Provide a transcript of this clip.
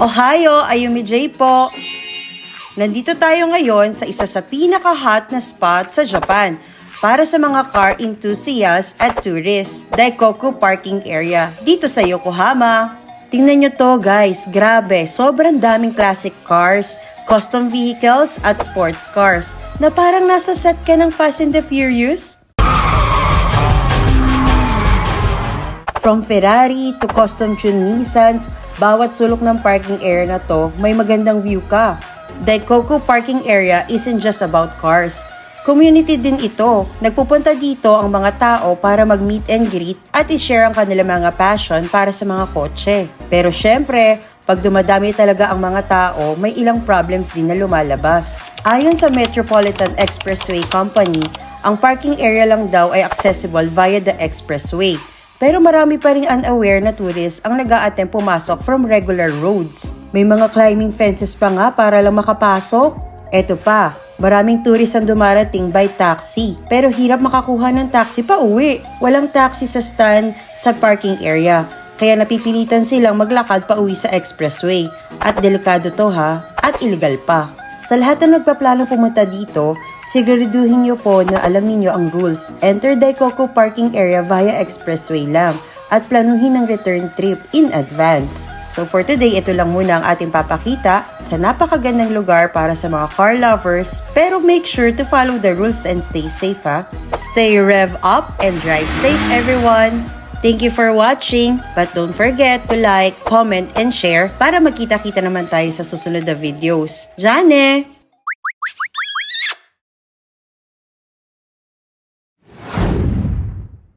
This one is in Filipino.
Ohio, Ayumi J po. Nandito tayo ngayon sa isa sa pinaka-hot na spot sa Japan para sa mga car enthusiasts at tourists, Daikoku Parking Area, dito sa Yokohama. Tingnan nyo to guys, grabe, sobrang daming classic cars, custom vehicles at sports cars na parang nasa set ka ng Fast and the Furious. From Ferrari to custom-tuned Nissans, bawat sulok ng parking area na to may magandang view ka. Daikoku Parking Area isn't just about cars. Community din ito. Nagpupunta dito ang mga tao para mag-meet and greet at i-share ang kanilang mga passion para sa mga kotse. Pero syempre, pag dumadami talaga ang mga tao, may ilang problems din na lumalabas. Ayon sa Metropolitan Expressway Company, ang parking area lang daw ay accessible via the expressway. Pero marami pa ring unaware na tourists ang nag-a-attempt pumasok from regular roads. May mga climbing fences pa nga para lang makapasok. Eto pa, maraming tourists ang dumarating by taxi. Pero hirap makakuha ng taxi pa uwi. Walang taxi sa stand sa parking area. Kaya napipilitan silang maglakad pa uwi sa expressway. At delikado to ha, at illegal pa. Sa lahat na nagpaplano pumunta dito, siguraduhin niyo po na alam niyo ang rules. Enter Daikoku Parking Area via expressway lang at planuhin ang return trip in advance. So for today, ito lang muna ang ating papakita sa napakagandang lugar para sa mga car lovers. Pero make sure to follow the rules and stay safe ha. Stay rev up and drive safe everyone! Thank you for watching, but don't forget to like, comment, and share para magkita-kita naman tayo sa susunod na videos. Jane!